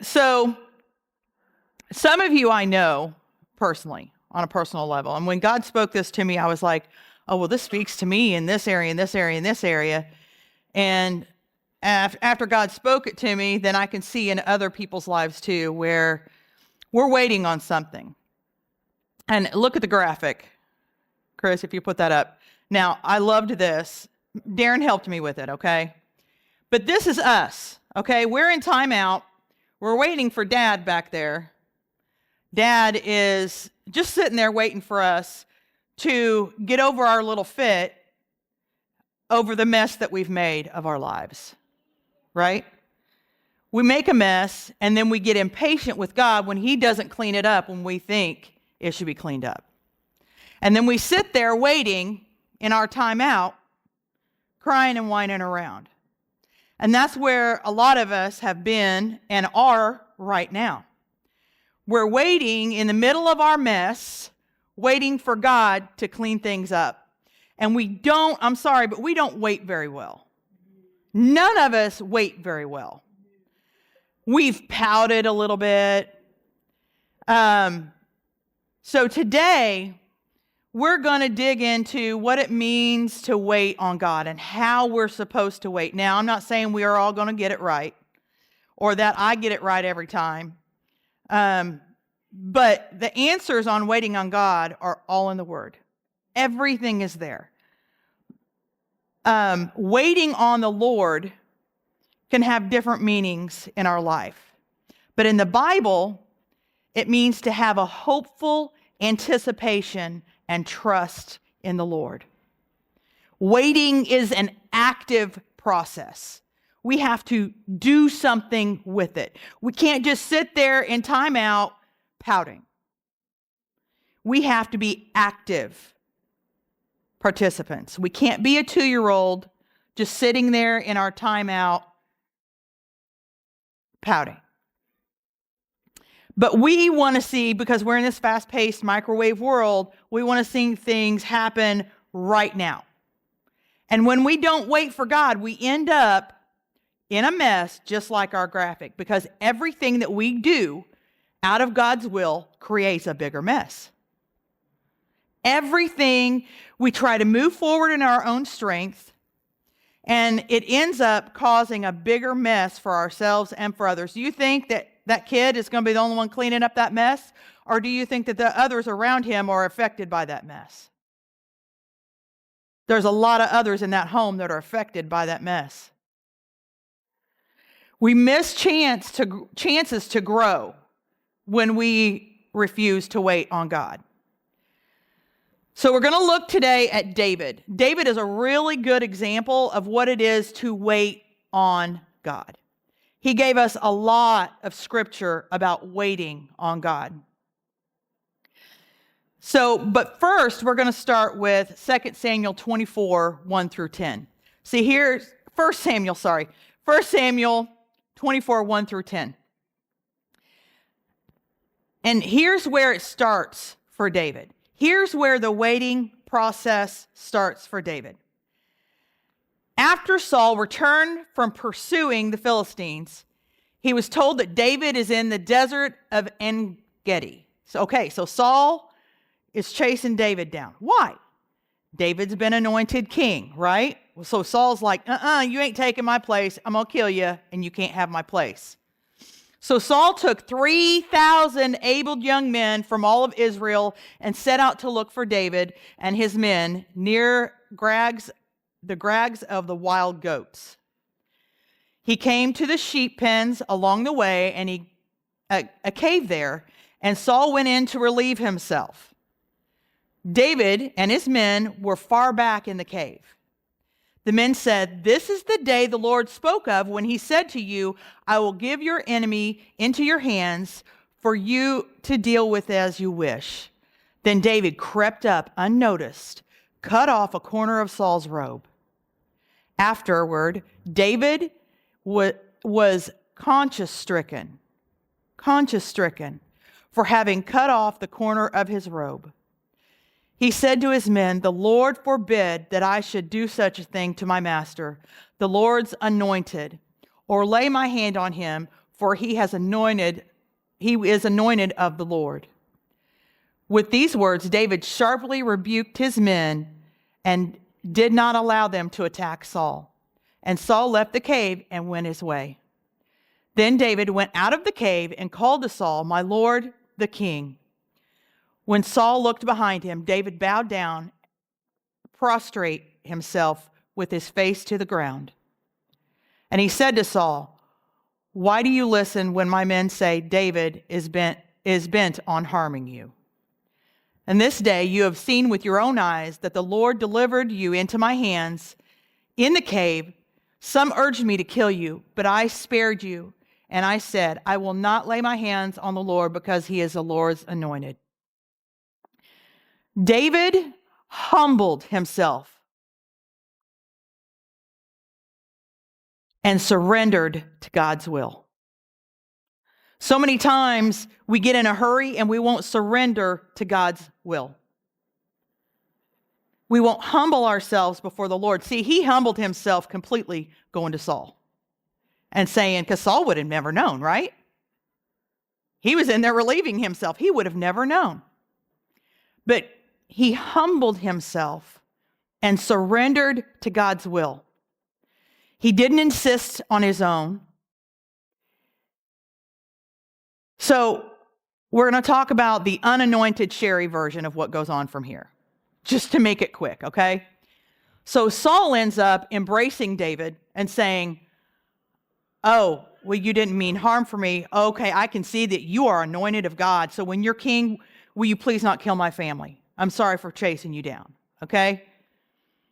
So some of you I know personally, on a personal level. And when God spoke this to me, I was like, oh, well, this speaks to me in this area, in this area, in this area. And after God spoke it to me, then I can see in other people's lives too, where we're waiting on something. And look at the graphic, Chris, if you put that up. Now, I loved this. Darren helped me with it, okay? But this is us, okay? We're in timeout. We're waiting for Dad back there. Dad is just sitting there waiting for us to get over our little fit over the mess that we've made of our lives, right? We make a mess, and then we get impatient with God when He doesn't clean it up when we think it should be cleaned up. And then we sit there waiting in our timeout, crying and whining around. And that's where a lot of us have been and are right now. We're waiting in the middle of our mess, waiting for God to clean things up. And we don't wait very well. None of us wait very well. We've pouted a little bit. So today, we're going to dig into what it means to wait on God and how we're supposed to wait. Now, I'm not saying we are all going to get it right or that I get it right every time. But the answers on waiting on God are all in the Word. Everything is there. Waiting on the Lord can have different meanings in our life. But in the Bible, it means to have a hopeful anticipation and trust in the Lord. Waiting is an active process. We have to do something with it. We can't just sit there in timeout pouting. We have to be active participants. We can't be a 2-year-old just sitting there in our timeout pouting. But we want to see, because we're in this fast-paced microwave world, we want to see things happen right now. And when we don't wait for God, we end up in a mess just like our graphic, because everything that we do out of God's will creates a bigger mess. Everything we try to move forward in our own strength, and it ends up causing a bigger mess for ourselves and for others. Do you think that kid is going to be the only one cleaning up that mess? Or do you think that the others around him are affected by that mess? There's a lot of others in that home that are affected by that mess. We miss chances to grow when we refuse to wait on God. So we're going to look today at David. David is a really good example of what it is to wait on God. He gave us a lot of scripture about waiting on God. But first, we're going to start with 2 Samuel 24, 1 through 10. See, here's 1 Samuel 24, 1 through 10. And here's where it starts for David. Here's where the waiting process starts for David. After Saul returned from pursuing the Philistines, he was told that David is in the desert of En-Gedi. So Saul is chasing David down. Why? David's been anointed king, right? So Saul's like, you ain't taking my place. I'm going to kill you, and you can't have my place. So Saul took 3,000 able young men from all of Israel and set out to look for David and his men near the crags of the wild goats. He came to the sheep pens along the way, and a cave there, and Saul went in to relieve himself. David and his men were far back in the cave. The men said, "This is the day the Lord spoke of when he said to you, I will give your enemy into your hands for you to deal with as you wish." Then David crept up unnoticed, cut off a corner of Saul's robe. Afterward, David was conscience-stricken for having cut off the corner of his robe. He said to his men, "The Lord forbid that I should do such a thing to my master, the Lord's anointed, or lay my hand on him, for he is anointed of the Lord." With these words, David sharply rebuked his men and did not allow them to attack Saul. And Saul left the cave and went his way. Then David went out of the cave and called to Saul, "My lord, the king." When Saul looked behind him, David bowed down, prostrate himself with his face to the ground. And he said to Saul, "Why do you listen when my men say David is bent on harming you? And this day you have seen with your own eyes that the Lord delivered you into my hands in the cave. Some urged me to kill you, but I spared you. And I said, I will not lay my hands on the Lord because he is the Lord's anointed." David humbled himself and surrendered to God's will. So many times we get in a hurry and we won't surrender to God's will. We won't humble ourselves before the Lord. See, he humbled himself completely going to Saul and saying, because Saul would have never known, right? He was in there relieving himself. He would have never known. But he humbled himself and surrendered to God's will. He didn't insist on his own. So we're going to talk about the unanointed Sherry version of what goes on from here, just to make it quick, okay? So Saul ends up embracing David and saying, "Oh, well, you didn't mean harm for me. Okay, I can see that you are anointed of God. So when you're king, will you please not kill my family? I'm sorry for chasing you down." Okay?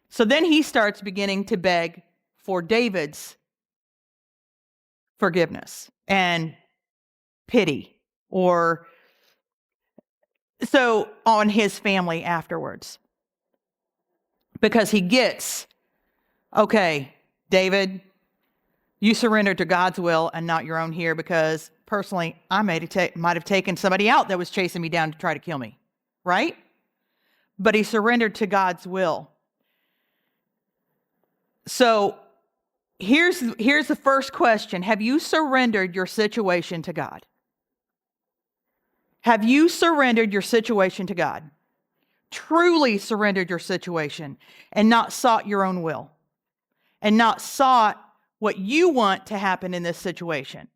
So then he starts beginning to beg for David's forgiveness and pity, or so on his family afterwards. Because he gets, okay, David, you surrendered to God's will and not your own here, because personally, I might have taken somebody out that was chasing me down to try to kill me, right? But he surrendered to God's will. So here's the first question. Have you surrendered your situation to God? Have you surrendered your situation to God? Truly surrendered your situation and not sought your own will and not sought what you want to happen in this situation?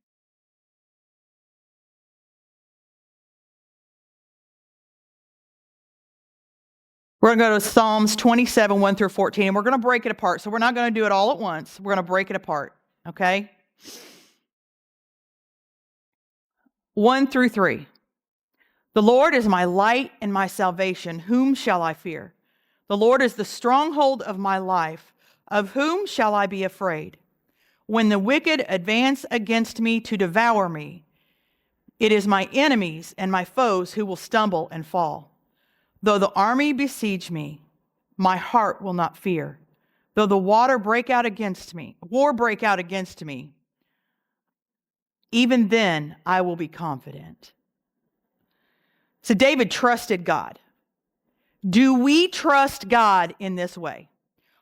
We're going to go to Psalms 27, 1 through 14, and we're going to break it apart. So we're not going to do it all at once. We're going to break it apart, okay? 1 through 3. The Lord is my light and my salvation. Whom shall I fear? The Lord is the stronghold of my life. Of whom shall I be afraid? When the wicked advance against me to devour me, it is my enemies and my foes who will stumble and fall. Though the army besiege me, my heart will not fear. Though the war break out against me, even then I will be confident. So David trusted God. Do we trust God in this way?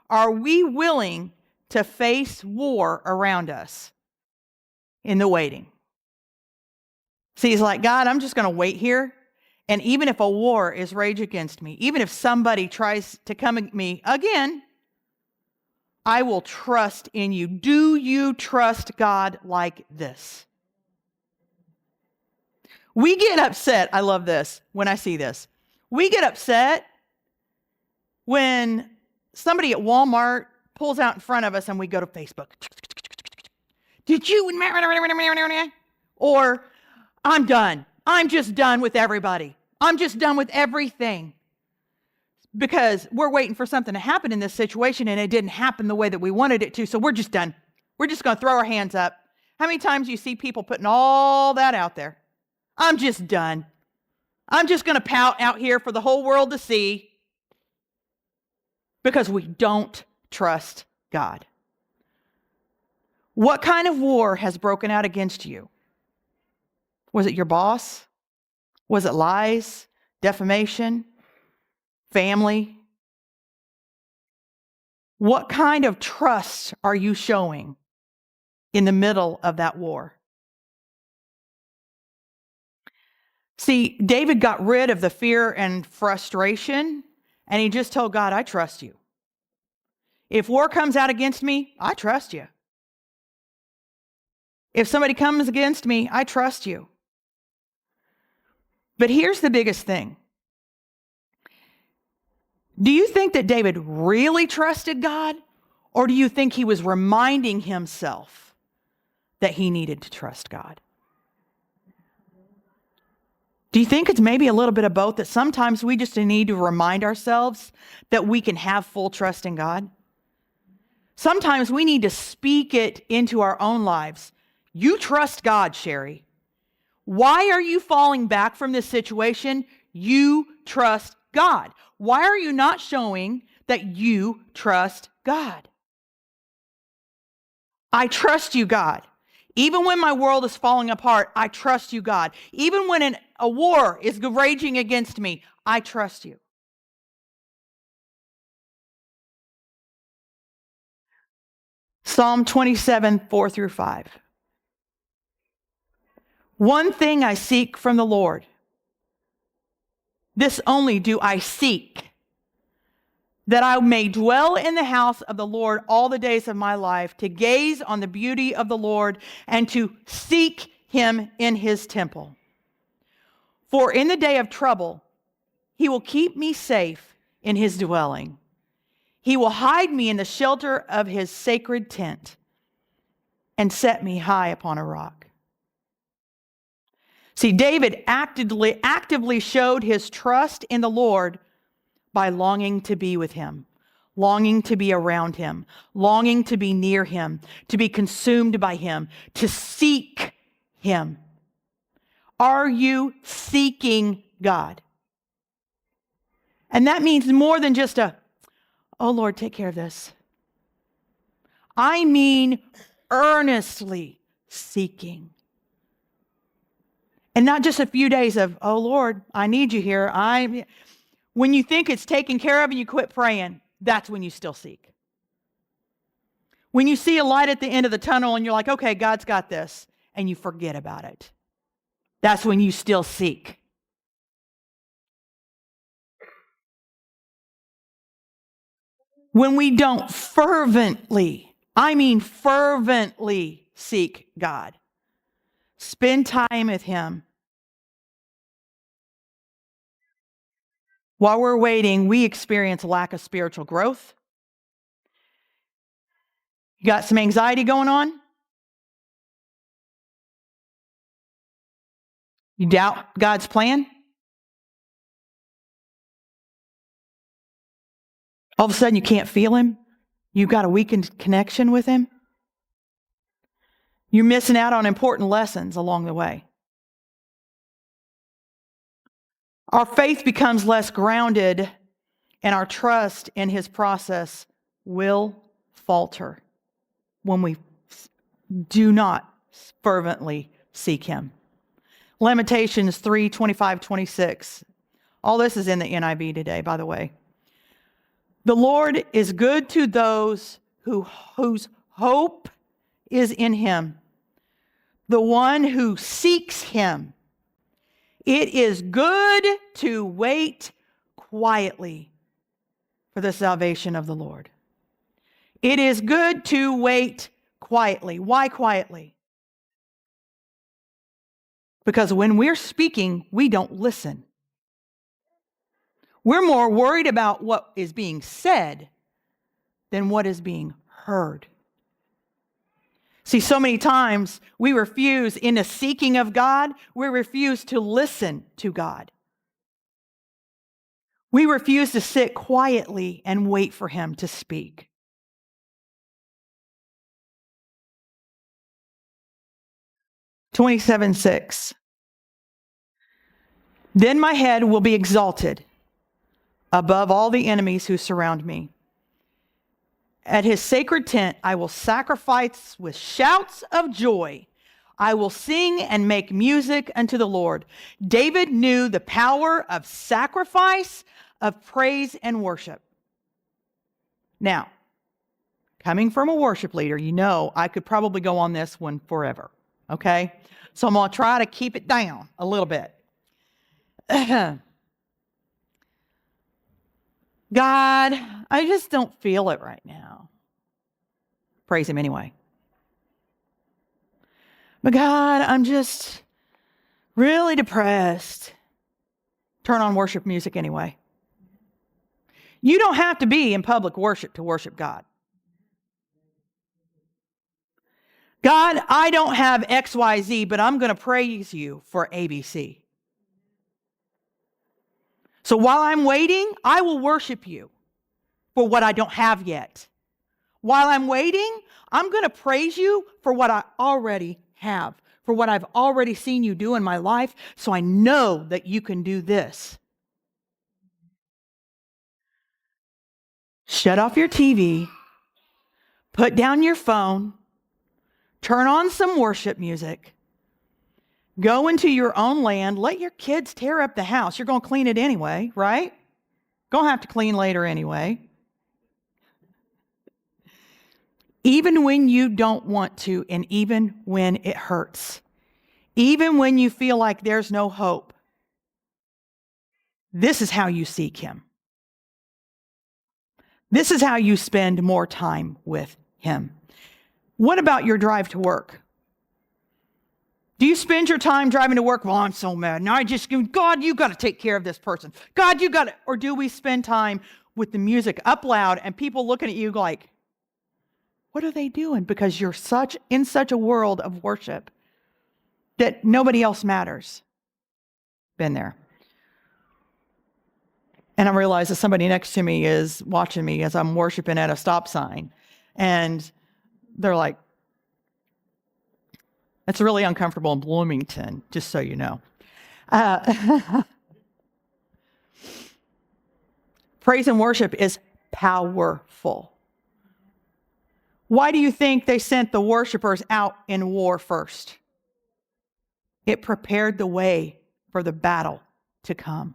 Are we willing to face war around us in the waiting? See, he's like, God, I'm just going to wait here. And even if a war is raged against me, even if somebody tries to come at me again, I will trust in you. Do you trust God like this? We get upset. I love this when I see this. We get upset when somebody at Walmart pulls out in front of us and we go to Facebook. Did you? Or I'm done. I'm just done with everybody. I'm just done with everything. Because we're waiting for something to happen in this situation and it didn't happen the way that we wanted it to, so we're just done. We're just going to throw our hands up. How many times do you see people putting all that out there? I'm just done. I'm just going to pout out here for the whole world to see, because we don't trust God. What kind of war has broken out against you? Was it your boss? Was it lies, defamation, family? What kind of trust are you showing in the middle of that war? See, David got rid of the fear and frustration, and he just told God, I trust you. If war comes out against me, I trust you. If somebody comes against me, I trust you. But here's the biggest thing. Do you think that David really trusted God? Or do you think he was reminding himself that he needed to trust God? Do you think it's maybe a little bit of both, that sometimes we just need to remind ourselves that we can have full trust in God? Sometimes we need to speak it into our own lives. You trust God, Sherry. Why are you falling back from this situation? You trust God. Why are you not showing that you trust God? I trust you, God. Even when my world is falling apart, I trust you, God. Even when a war is raging against me, I trust you. Psalm 27, 4 through 5. One thing I seek from the Lord, this only do I seek, that I may dwell in the house of the Lord all the days of my life, to gaze on the beauty of the Lord and to seek him in his temple. For in the day of trouble, he will keep me safe in his dwelling. He will hide me in the shelter of his sacred tent and set me high upon a rock. See, David actively showed his trust in the Lord by longing to be with him, longing to be around him, longing to be near him, to be consumed by him, to seek him. Are you seeking God? And that means more than just oh Lord, take care of this. I mean earnestly seeking. And not just a few days of, oh Lord, I need you here. When you think it's taken care of and you quit praying, that's when you still seek. When you see a light at the end of the tunnel and you're like, okay, God's got this, and you forget about it, that's when you still seek. When we don't fervently, I mean fervently seek God, spend time with him. While we're waiting, we experience a lack of spiritual growth. You got some anxiety going on? You doubt God's plan? All of a sudden you can't feel him? You've got a weakened connection with him? You're missing out on important lessons along the way. Our faith becomes less grounded, and our trust in his process will falter when we do not fervently seek him. Lamentations 3, 25, 26. All this is in the NIV today, by the way. The Lord is good to those whose hope is in him, the one who seeks him. It is good to wait quietly for the salvation of the Lord. It is good to wait quietly. Why quietly? Because when we're speaking, we don't listen. We're more worried about what is being said than what is being heard. See, so many times we refuse, in the seeking of God, we refuse to listen to God. We refuse to sit quietly and wait for him to speak. Twenty-seven, 6. Then my head will be exalted above all the enemies who surround me. At his sacred tent, I will sacrifice with shouts of joy. I will sing and make music unto the Lord. David knew the power of sacrifice, of praise and worship. Now, coming from a worship leader, you know I could probably go on this one forever, okay? So I'm going to try to keep it down a little bit. God, I just don't feel it right now. Praise him anyway. But God, I'm just really depressed. Turn on worship music anyway. You don't have to be in public worship to worship God. God, I don't have XYZ, but I'm going to praise you for ABC. So while I'm waiting, I will worship you for what I don't have yet. While I'm waiting, I'm going to praise you for what I already have, for what I've already seen you do in my life, so I know that you can do this. Shut off your TV, put down your phone, turn on some worship music, go into your own land, let your kids tear up the house. You're going to clean it anyway, right? Going to have to clean later anyway. Even when you don't want to, and even when it hurts, even when you feel like there's no hope, this is how you seek him. This is how you spend more time with him. What about your drive to work? Do you spend your time driving to work? Well, I'm so mad. Now God, you got to take care of this person. God, you got to. Or do we spend time with the music up loud and people looking at you like, what are they doing? Because you're in such a world of worship that nobody else matters. Been there. And I realize that somebody next to me is watching me as I'm worshiping at a stop sign. And they're like, it's really uncomfortable in Bloomington, just so you know. Praise and worship is powerful. Why do you think they sent the worshipers out in war first? It prepared the way for the battle to come.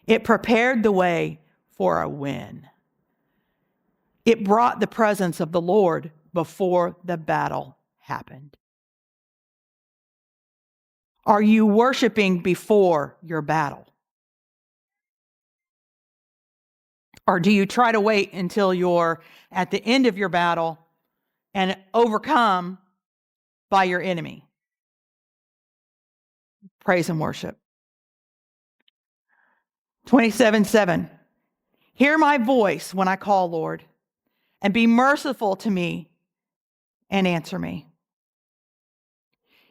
It prepared the way for a win. It brought the presence of the Lord before the battle happened. Are you worshiping before your battle? Or do you try to wait until you're at the end of your battle and overcome by your enemy? Praise and worship. 27:7. Hear my voice when I call, Lord, and be merciful to me and answer me.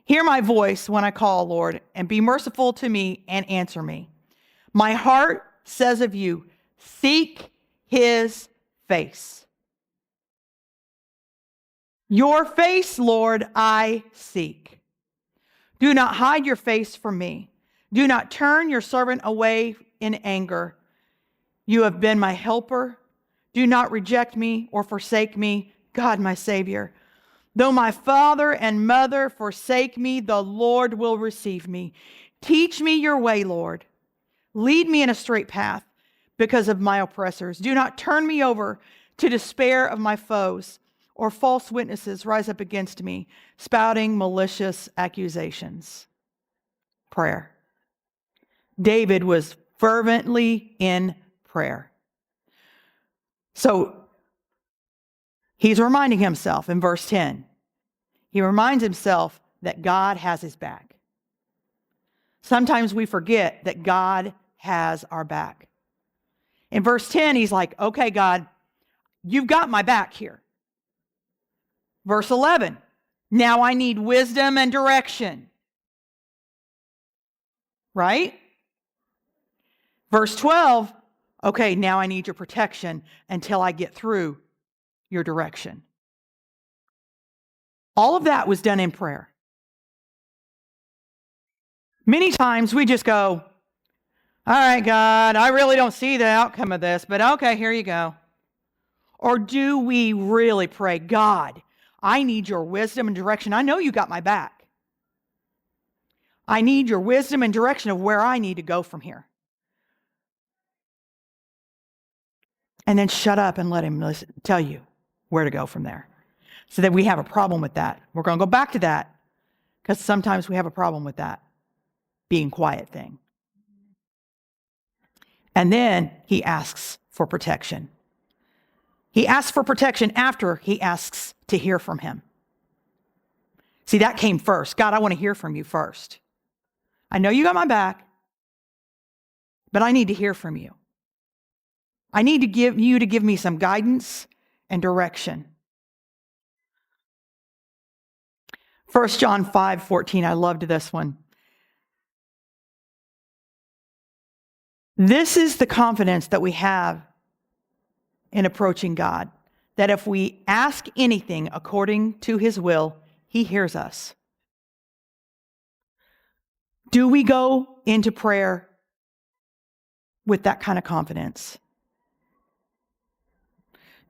Hear my voice when I call, Lord, and be merciful to me and answer me. My heart says of you, seek his face. Your face, Lord, I seek. Do not hide your face from me. Do not turn your servant away in anger. You have been my helper. Do not reject me or forsake me, God, my Savior. Though my father and mother forsake me, the Lord will receive me. Teach me your way, Lord. Lead me in a straight path because of my oppressors. Do not turn me over to despair of my foes, or false witnesses rise up against me, spouting malicious accusations. Prayer. David was fervently in prayer. So he's reminding himself in verse 10. He reminds himself that God has his back. Sometimes we forget that God has our back. In verse 10, he's like, okay, God, you've got my back here. Verse 11, now I need wisdom and direction. Right? Verse 12, okay, now I need your protection until I get through your direction. All of that was done in prayer. Many times we just go, all right, God, I really don't see the outcome of this, but okay, here you go. Or do we really pray, God, I need your wisdom and direction. I know you got my back. I need your wisdom and direction of where I need to go from here. And then shut up and let him tell you where to go from there. So that we have a problem with that. We're going to go back to that because sometimes we have a problem with that being quiet thing. And then he asks for protection. He asks for protection after he asks to hear from him. See, that came first. God, I want to hear from you first. I know you got my back, but I need to hear from you. I need to give me some guidance and direction. 1 John 5:14, I loved this one. This is the confidence that we have in approaching God, that if we ask anything according to his will, he hears us. Do we go into prayer with that kind of confidence?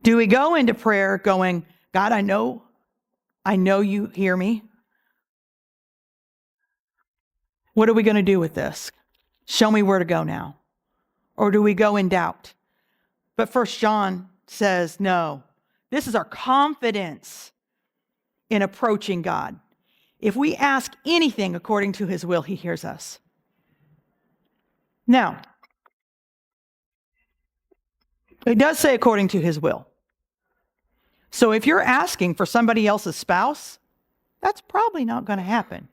Do we go into prayer going, God, I know you hear me. What are we going to do with this? Show me where to go now. Or do we go in doubt? But 1 John says, no, this is our confidence in approaching God. If we ask anything according to his will, he hears us. Now, it does say according to his will. So if you're asking for somebody else's spouse, that's probably not going to happen.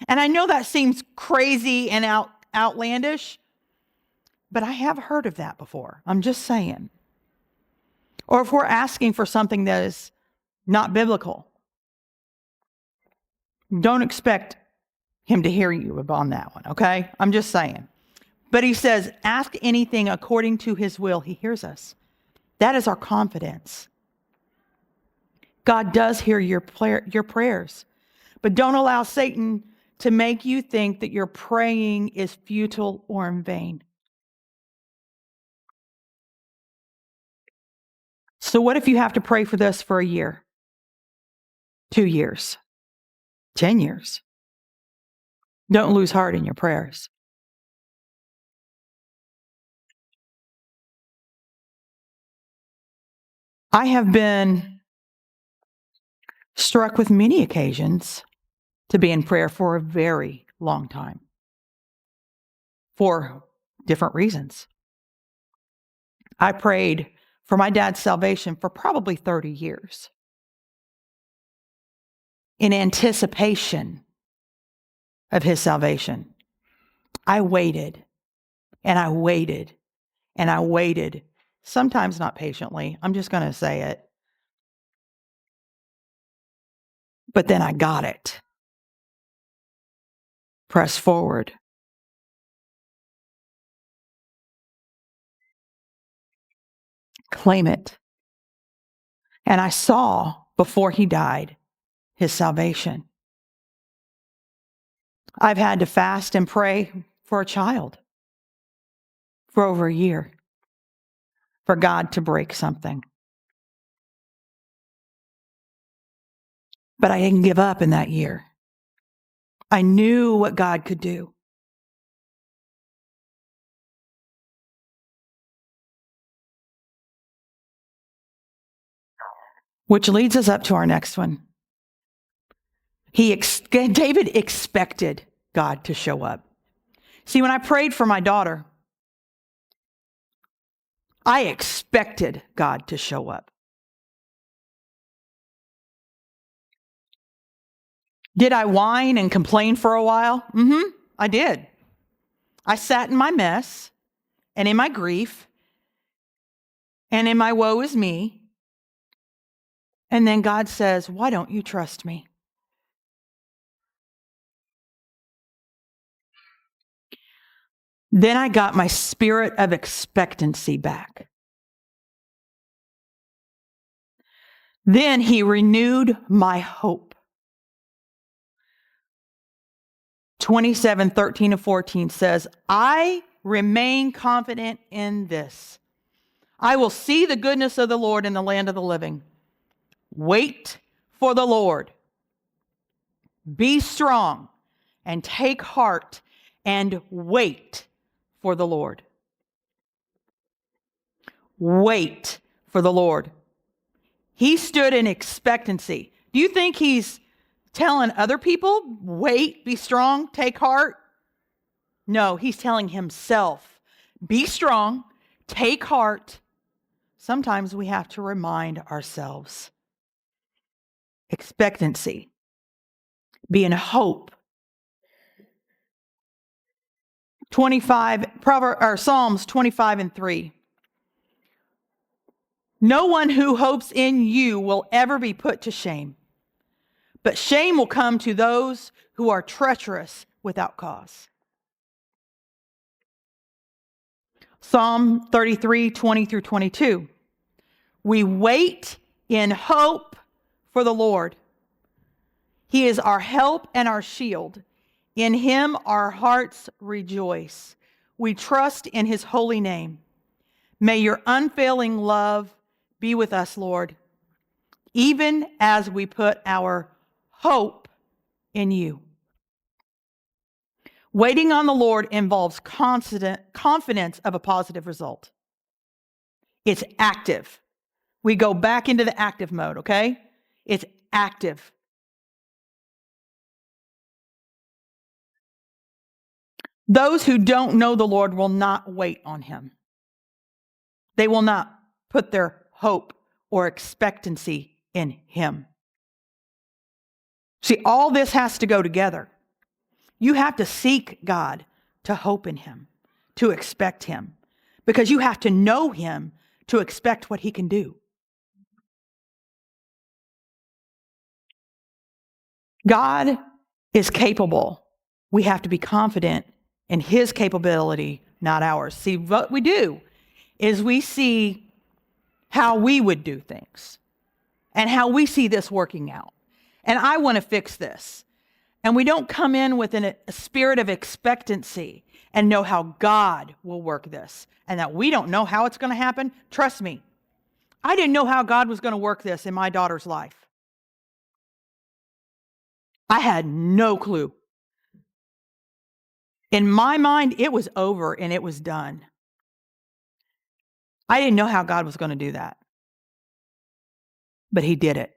And I know that seems crazy and outlandish, but I have heard of that before. I'm just saying. Or if we're asking for something that is not biblical, don't expect him to hear you on that one, okay? I'm just saying. But he says, ask anything according to his will, he hears us. That is our confidence. God does hear your prayers, but don't allow Satan to make you think that your praying is futile or in vain. So what if you have to pray for this for a year, 2 years, 10 years? Don't lose heart in your prayers. I have been struck with many occasions to be in prayer for a very long time for different reasons. I prayed for my dad's salvation for probably 30 years in anticipation of his salvation. I waited and I waited and I waited, sometimes not patiently. I'm just going to say it. But then I got it. Press forward. Claim it. And I saw before he died his salvation. I've had to fast and pray for a child for over a year for God to break something. But I didn't give up in that year. I knew what God could do. Which leads us up to our next one. David expected God to show up. See, when I prayed for my daughter, I expected God to show up. Did I whine and complain for a while? I did. I sat in my mess and in my grief and in my woe is me. And then God says, why don't you trust me? Then I got my spirit of expectancy back. Then he renewed my hope. 27:13-14 says, I remain confident in this. I will see the goodness of the Lord in the land of the living. Wait for the Lord. Be strong and take heart and wait for the Lord. Wait for the Lord. He stood in expectancy. Do you think he's telling other people, wait, be strong, take heart? No, he's telling himself, Be strong. Take heart. Sometimes we have to remind ourselves. Expectancy. Be in hope. Psalms 25:3. No one who hopes in you will ever be put to shame, but shame will come to those who are treacherous without cause. Psalm 33:20-22. We wait in hope for the Lord. He is our help and our shield. In him our hearts rejoice. We trust in his holy name. May your unfailing love be with us, Lord, even as we put our hope in you. Waiting on the Lord involves confidence of a positive result. It's active. We go back into the active mode, okay? It's active. Those who don't know the Lord will not wait on him. They will not put their hope or expectancy in him. See, all this has to go together. You have to seek God to hope in him, to expect him, because you have to know him to expect what he can do. God is capable. We have to be confident in his capability, not ours. See, what we do is we see how we would do things and how we see this working out. And I want to fix this. And we don't come in with a spirit of expectancy and know how God will work this and that we don't know how it's going to happen. Trust me, I didn't know how God was going to work this in my daughter's life. I had no clue. In my mind, it was over and it was done. I didn't know how God was going to do that. But he did it.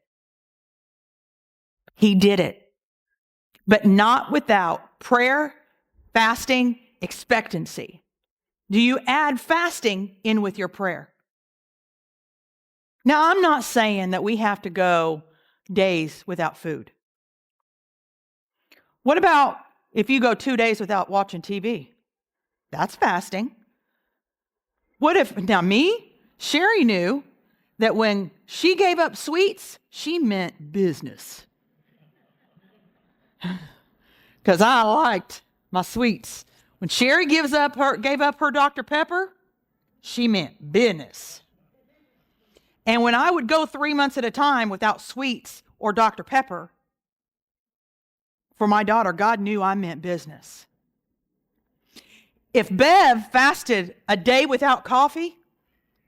He did it. But not without prayer, fasting, expectancy. Do you add fasting in with your prayer? Now, I'm not saying that we have to go days without food. What about if you go 2 days without watching TV? That's fasting. What if, now me, Sherry knew that when she gave up sweets, she meant business. Because I liked my sweets. When Sherry gave up her Dr. Pepper, she meant business. And when I would go 3 months at a time without sweets or Dr. Pepper, for my daughter, God knew I meant business. If Bev fasted a day without coffee,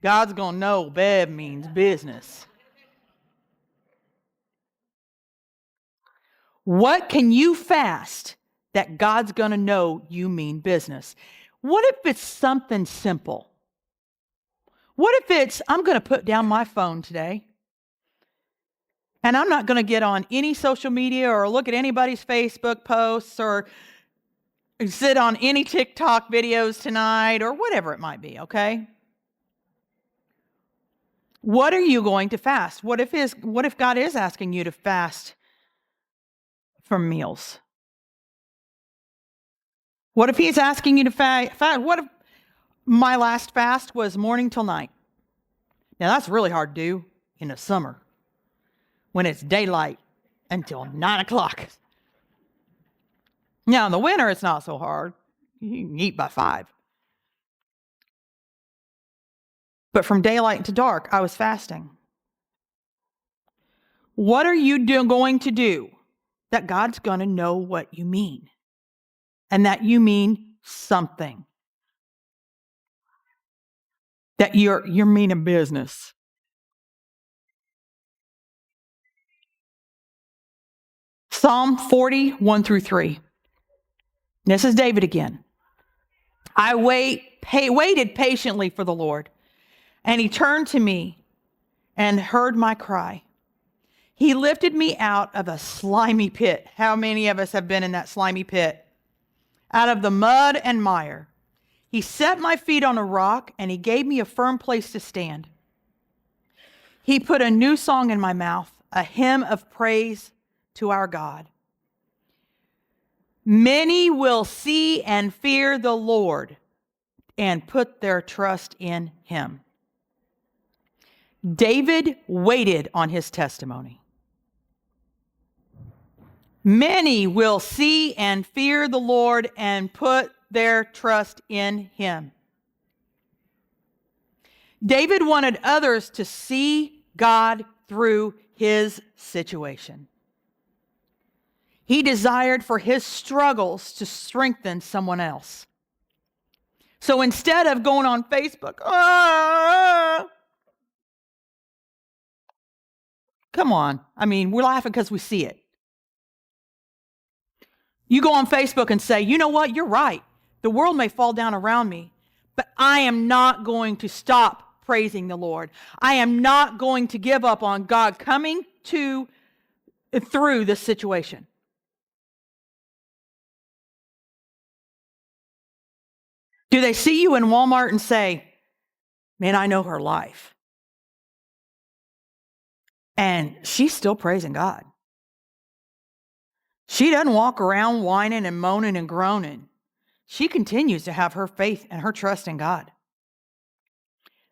God's going to know Bev means business. What can you fast that God's going to know you mean business? What if it's something simple? What if it's, I'm going to put down my phone today, and I'm not going to get on any social media or look at anybody's Facebook posts or sit on any TikTok videos tonight or whatever it might be, okay? What are you going to fast? What if God is asking you to fast from meals? What if he's asking you to fast? What if my last fast was morning till night? Now that's really hard to do in the summer when it's daylight until 9 o'clock. Now in the winter, it's not so hard. You can eat by 5. But from daylight to dark, I was fasting. What are you going to do that God's going to know what you mean? And that you mean something. That you're meaning business. Psalm 40:1-3. This is David again. I waited patiently for the Lord, and he turned to me and heard my cry. He lifted me out of a slimy pit. How many of us have been in that slimy pit? Out of the mud and mire. He set my feet on a rock, and he gave me a firm place to stand. He put a new song in my mouth, a hymn of praise to our God. Many will see and fear the Lord and put their trust in him. David waited on his testimony. Many will see and fear the Lord and put their trust in him. David wanted others to see God through his situation. He desired for his struggles to strengthen someone else. So instead of going on Facebook, come on. I mean, we're laughing because we see it. You go on Facebook and say, you know what? You're right. The world may fall down around me, but I am not going to stop praising the Lord. I am not going to give up on God coming through this situation. Do they see you in Walmart and say, man, I know her life, and she's still praising God? She doesn't walk around whining and moaning and groaning. She continues to have her faith and her trust in God.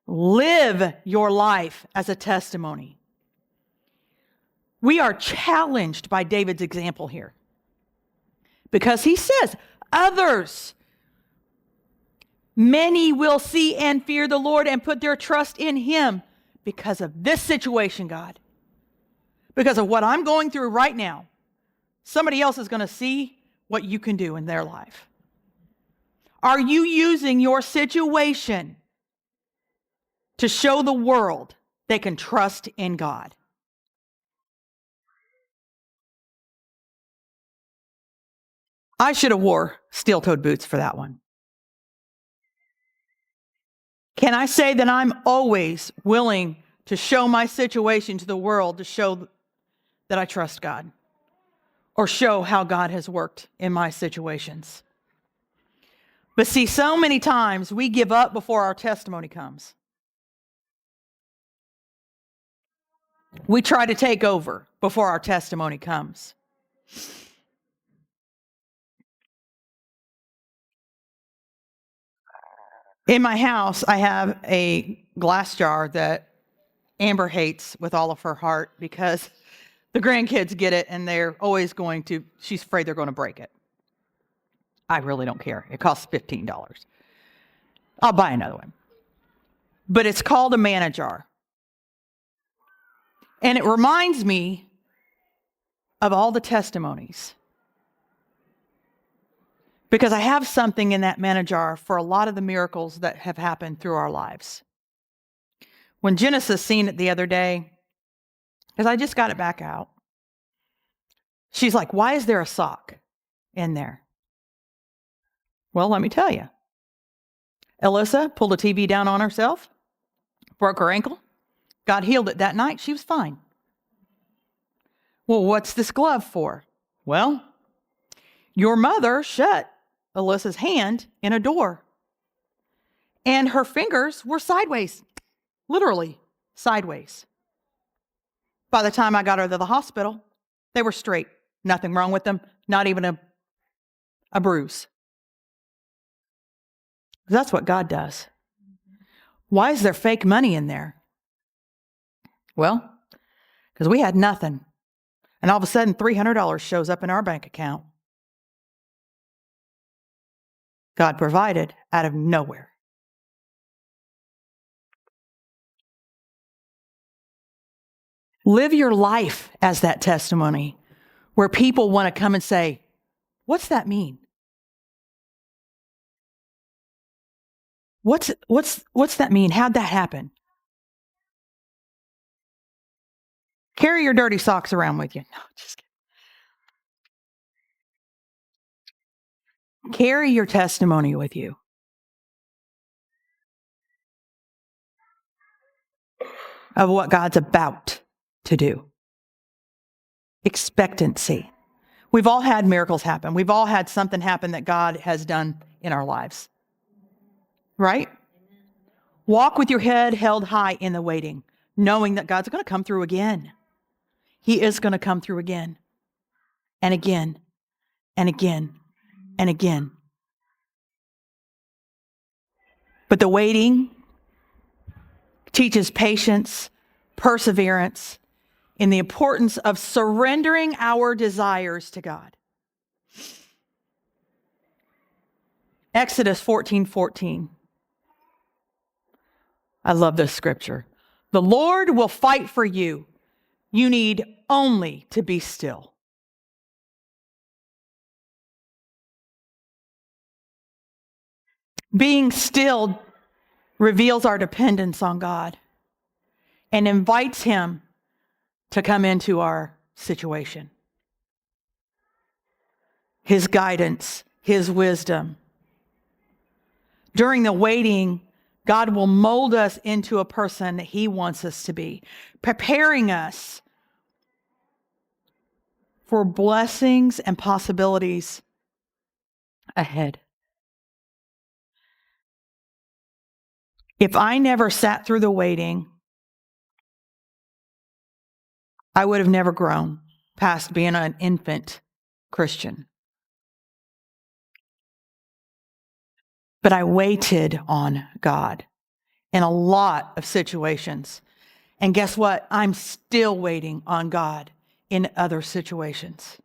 Live your life as a testimony. We are challenged by David's example here, because he says, others, many will see and fear the Lord and put their trust in him because of this situation, God. Because of what I'm going through right now, somebody else is going to see what you can do in their life. Are you using your situation to show the world they can trust in God? I should have wore steel-toed boots for that one. Can I say that I'm always willing to show my situation to the world, to show that I trust God, or show how God has worked in my situations? But see, so many times we give up before our testimony comes. We try to take over before our testimony comes. In my house, I have a glass jar that Amber hates with all of her heart because the grandkids get it and they're always she's afraid they're going to break it. I really don't care. It costs $15. I'll buy another one. But it's called a manna jar. And it reminds me of all the testimonies, because I have something in that manna jar for a lot of the miracles that have happened through our lives. When Genesis seen it the other day, because I just got it back out, she's like, why is there a sock in there? Well, let me tell you. Alyssa pulled a TV down on herself, broke her ankle. God healed it that night. She was fine. Well, what's this glove for? Well, your mother shut Alyssa's hand in a door, and her fingers were sideways, literally sideways. By the time I got her to the hospital, they were straight. Nothing wrong with them, not even a bruise. That's what God does. Why is there fake money in there? Well, because we had nothing. And all of a sudden, $300 shows up in our bank account. God provided out of nowhere. Live your life as that testimony where people want to come and say, what's that mean? What's that mean? How'd that happen? Carry your dirty socks around with you. No, just kidding. Carry your testimony with you. Of what God's about to do. Expectancy. We've all had miracles happen. We've all had something happen that God has done in our lives. right? Walk with your head held high in the waiting, knowing that God's going to come through again. He is going to come through again and again and again and again. But the waiting teaches patience, perseverance, and the importance of surrendering our desires to God. Exodus 14:14. I love this scripture. The Lord will fight for you. You need only to be still. Being still reveals our dependence on God and invites Him to come into our situation. His guidance, His wisdom. During the waiting, God will mold us into a person that He wants us to be, preparing us for blessings and possibilities ahead. If I never sat through the waiting, I would have never grown past being an infant Christian. But I waited on God in a lot of situations. And guess what? I'm still waiting on God in other situations.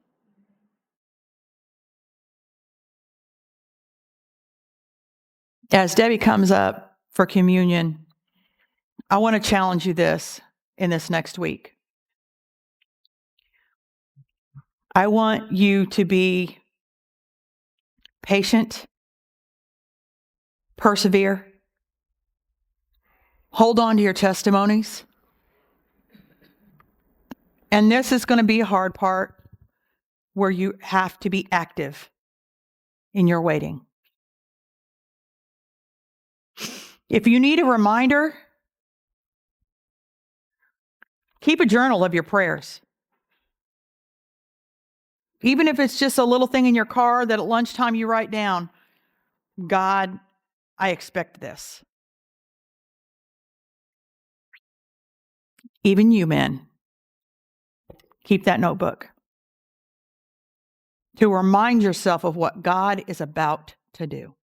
As Debbie comes up for communion, I want to challenge you this in this next week. I want you to be patient, persevere, hold on to your testimonies. And this is going to be a hard part where you have to be active in your waiting. If you need a reminder, keep a journal of your prayers. Even if it's just a little thing in your car that at lunchtime you write down, God, I expect this. Even you, men, keep that notebook to remind yourself of what God is about to do.